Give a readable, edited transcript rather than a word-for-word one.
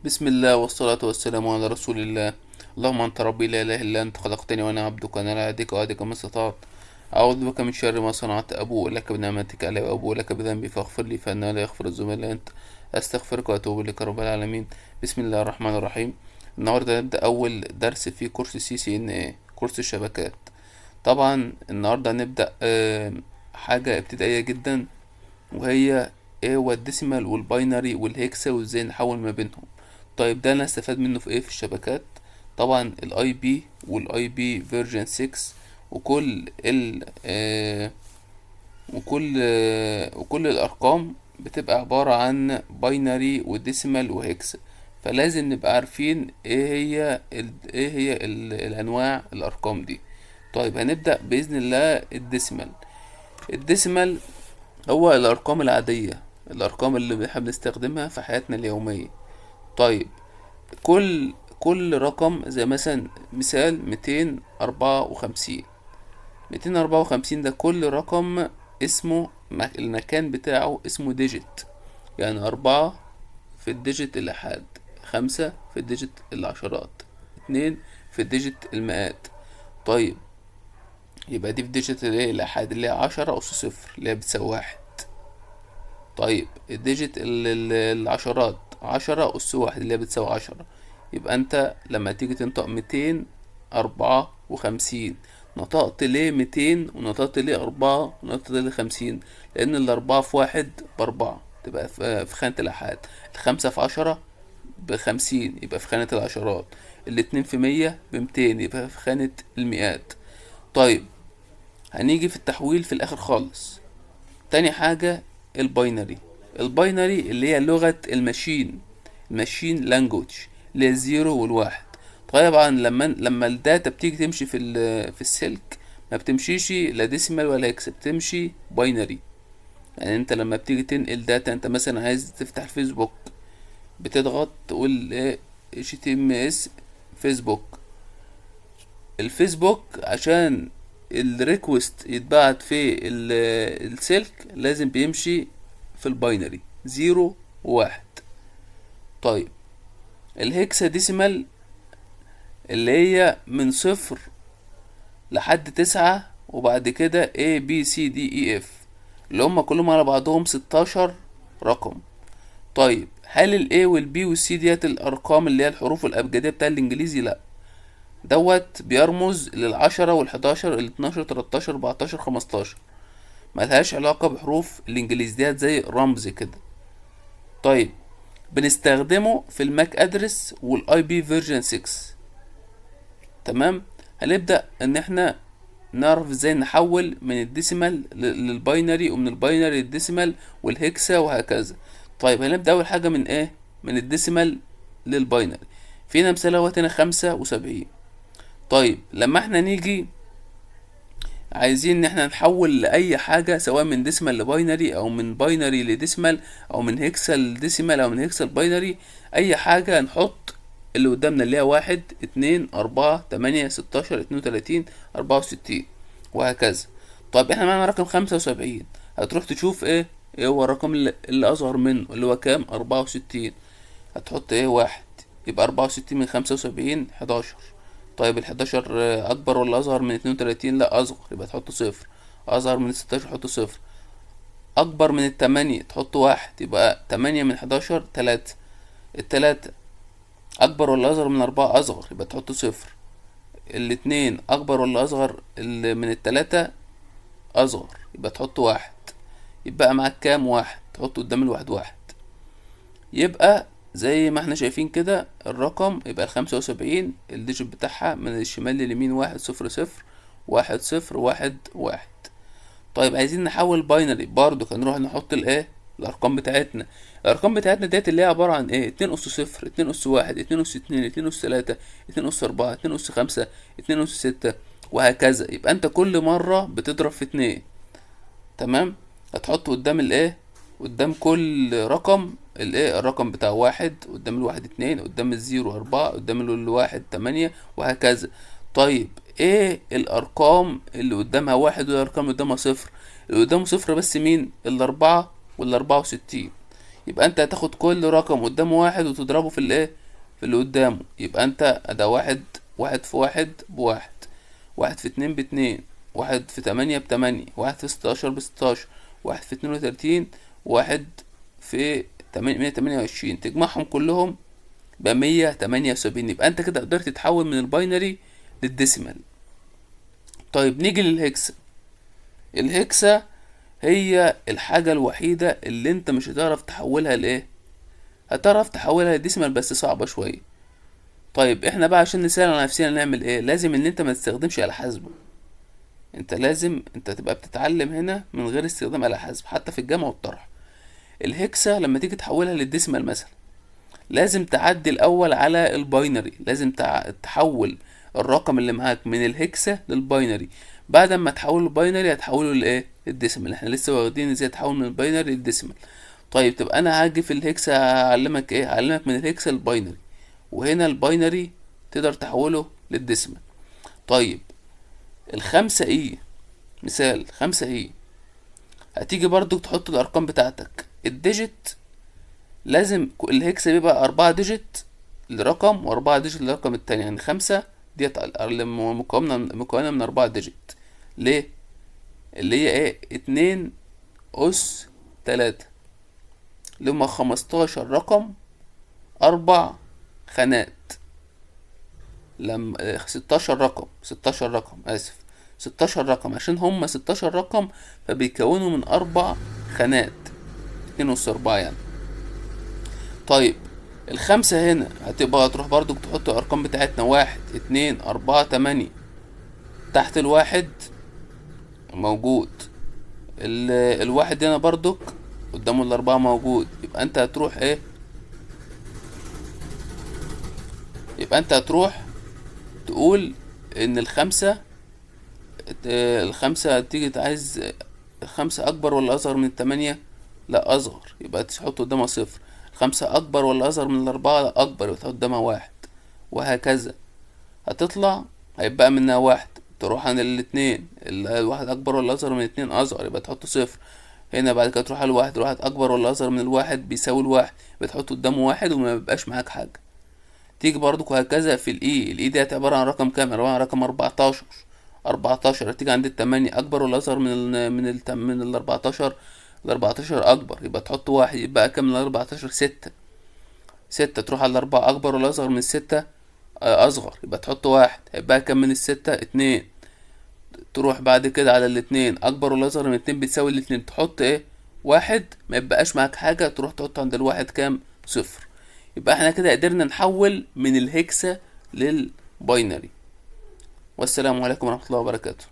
بسم الله والصلاة والسلام على رسول الله. اللهم أنت ربي لا إله إلا أنت، خلقتني وأنا عبدك وأنا لا أهديك وأهديك ما استطعت. أعوذ بك من شر ما صنعت، أبوء لك بنعمتك علي وأبوء لك بذنبي فاغفر لي فإنه لا يغفر الذنوب إلا أنت. أستغفرك وأتوب إليك رب العالمين. بسم الله الرحمن الرحيم. النهاردة نبدأ أول درس في كورس CCNA، كورس الشبكات. طبعا النهاردة هنبدأ حاجة ابتدائية جدا، وهي ايه هو الديسيمال والباينري والهكسا وازاي نحول ما بينهم. طيب ده انا استفاد منه في ايه في الشبكات؟ طبعا الاي بي والاي بي فيرجن 6 وكل ال وكل الارقام بتبقى عبارة عن باينري وديسيمال وهكسا. فلازم نبقى عارفين الانواع الارقام دي. طيب هنبدأ بإذن الله الديسيمال. الديسيمال هو الأرقام العادية، الأرقام اللي احنا بنستخدمها في حياتنا اليومية. طيب كل رقم زي مثلا مثال 254. 254 ده كل رقم اسمه المكان بتاعه اسمه ديجيت. يعني 4 في الديجيت الأحاد، 5 في الديجيت العشرات، 2 في الديجيت المئات. طيب يبقى دي في ديجيت الأحاد اللي هي 10 أس صفر اللي هي بتساوي 1. طيب الديجيت العشرات 10 أس واحد اللي هي بتساوي 10. يبقى انت لما تيجي تنطق 254، نطقت ليه 200 ونطقت ليه 4 ونطقت ليه 50؟ لأن الأربعة في واحد بأربعة تبقى في خانة الآحاد، الخمسة في 10 ب50 يبقى في خانة العشرات، الاتنين في 100 ب200 يبقى في خانة المئات. طيب هنيجي في التحويل في الآخر خالص. تاني حاجة الباينري. الباينري اللي هي لغة الماشين لانجوج، اللي هي الزيرو والواحد. طبعا لما الداتا بتيجي تمشي في السلك، ما بتمشيش لا ديسيمال ولا هكس، بتمشي باينري. يعني انت لما بتيجي تنقل داتا، انت مثلا عايز تفتح الفيسبوك، بتضغط تقول ايه HTMS فيسبوك. الفيسبوك عشان الريكوست يتبعت في السلك لازم بيمشي في الباينري زيرو وواحد. طيب الهكسا ديسيمال اللي هي من صفر لحد 9 وبعد كده A B C D E F، اللي هم كلهم على بعضهم 16 رقم. طيب هل ال A وال B وال C ديت الأرقام اللي هي الحروف الأبجدية بتاع الإنجليزي؟ لأ، دوت بيرمز للعشرة والحداشر الاتناشر 13 14 15، ملهاش علاقة بحروف الانجليزي، ديت زي رمز كده. طيب بنستخدمه في الماك ادرس والاي بي فيرجن 6. تمام. هنبدأ ان احنا نعرف ازاي نحول من الديسيمال للباينري، ومن الباينري للديسيمال والهكسا وهكذا. طيب هنبدأ اول حاجة من ايه؟ من الديسيمال للباينري. فينا مثال اهوت هنا 75. طيب لما احنا نيجي عايزين ان احنا نحول لاي حاجة، سواء من ديسمال لباينري او من باينري لديسمال او من هيكسا لديسمال او من هيكسا لباينري، اي حاجة نحط اللي قدامنا اللي هي 1 2 4 8 16 32 64 وهكذا. طيب احنا معانا رقم 75، هتروح تشوف ايه هو الرقم اللي اصغر منه اللي هو كام؟ 64. هتحط 1، يبقى 64 من 75 11. طيب ال11 اكبر ولا اصغر من 32؟ لا اصغر، يبقى تحط صفر. اصغر من 16 تحط صفر. اكبر من التمانية تحط 1، يبقى 8 من 11 3. التلاتة اكبر ولا اصغر من 4؟ اصغر، يبقى تحط صفر. الاتنين اكبر ولا اصغر من التلاتة؟ اصغر، يبقى تحط 1. يبقى معاك كام؟ 1، تحط قدام الواحد 1. يبقى زي ما احنا شايفين كده الرقم، يبقى 75 الديجيت بتاعها من الشمال لليمين 1 0 0 1 0 1 1. طيب عايزين نحول باينري، برضو هنروح نحط الارقام بتاعتنا. الارقام بتاعتنا ديت اللي هي عبارة عن 2 اس 0 2 اس 1 2 اس 2 2 اس 3 2 اس 4 2 اس 5 2 اس 6 وهكذا. يبقى انت كل مرة بتضرب في 2. تمام. هتحط قدام قدام كل رقم الرقم بتاع 1، قدام الواحد 2، قدام الزيرو 4، قدام الواحد 8 وهكذا. طيب ايه الارقام اللي قدامها 1 والارقام اللي قدامها 0؟ اللي قدامه 0 بس مين؟ ال4 وال64. يبقى انت هتاخد كل رقم قدامه واحد وتضربه في الايه، في اللي قدامه. يبقى انت ده واحد، واحد في واحد بواحد، واحد في اتنين باتنين، واحد في تمانية بتمانية، واحد في 16 ب16، واحد في 32، واحد في 128. تجمعهم كلهم ب178. يبقى انت كده قدرت تتحول من الباينري للديسيمال. طيب نيجي للهكسا. الهكسا هي الحاجة الوحيدة اللي انت مش هتعرف تحولها لايه، هتعرف تحولها للديسيمال بس صعبة شوية. طيب احنا بقى عشان نسهل على نفسنا نعمل ايه؟ لازم ان انت ما تستخدمش آلة حاسبة. انت لازم انت تبقى بتتعلم هنا من غير استخدام آلة حاسبة حتى في الجمع والطرح. الهكسا لما تيجي تحولها للديسيمال مثلا لازم تعدي الاول على الباينري، لازم تحول الرقم اللي معاك من الهكسا للباينري. بعد ما تحوله الباينري هتحوله لايه، الديسيمال. احنا لسه واخدين ازاي تحول من الباينري للديسيمال. طيب تبقى انا هاجي في الهكسا هعلمك ايه، هعلمك من الهكسا للباينري، وهنا الباينري تقدر تحوله للديسيمال. طيب الخمسة ايه، مثال 5 ايه، هتيجي برضو تحط الارقام بتاعتك. الديجيت لازم الهكسا بيبقى 4 ديجيت لرقم و4 ديجيت للرقم التاني. يعني 5 ديت مكونة من 4 ديجيت. ليه؟ اللي هي ايه، 2 أس 3 اللي هما 15 رقم 4 خانات. لما 16 رقم آسف، 16 رقم عشان هما 16 رقم فبيكونوا من 4 خانات، 2 أس 4 يعني. طيب الخمسة هنا هتروح برضو تحط الأرقام بتاعتنا 1 2 4 8. تحت الواحد موجود الواحد هنا برضك قدامه الأربعة موجود. يبقى انت هتروح ايه، يبقى انت هتروح تقول ان الخمسة تيجي عايز الخمسة أكبر ولا أصغر من التمانية؟ لا أصغر، يبقى تحط قدامها صفر. الخمسة أكبر ولا أصغر من الأربعة؟ لا أكبر، يبقى تحط قدامها واحد. وهكذا هتطلع هيبقى منها واحد. تروح عن الاتنين، الواحد أكبر ولا أصغر من الاتنين؟ أصغر، يبقى تحط صفر. هنا بعد كده تروح على الواحد، الواحد أكبر ولا أصغر من الواحد؟ بيساوي الواحد، يبقى تحط قدامه واحد وما بيبقاش معاك حاجة. تيجي برضك وهكذا في الإي دي عبارة عن رقم كام؟ عبارة عن رقم 14. هتيجي عند التمانية، أكبر ولا أصغر من الأربعتاشر؟ الأربعتاشر أكبر، يبقى تحط واحد. يبقى كام من الأربعتاشر؟ 6. تروح على الأربعة، أكبر ولا أصغر من الستة؟ أصغر، يبقى تحط واحد. هيبقى كام من الستة؟ 2. تروح بعد كده على الاتنين، أكبر ولا أصغر من الاتنين؟ بتساوي الاتنين، تحط إيه؟ واحد. ما يبقاش معاك حاجة، تروح تحط عند الواحد كام؟ صفر. يبقى احنا كده قدرنا نحول من الهكسا للباينري. والسلام عليكم ورحمة الله وبركاته.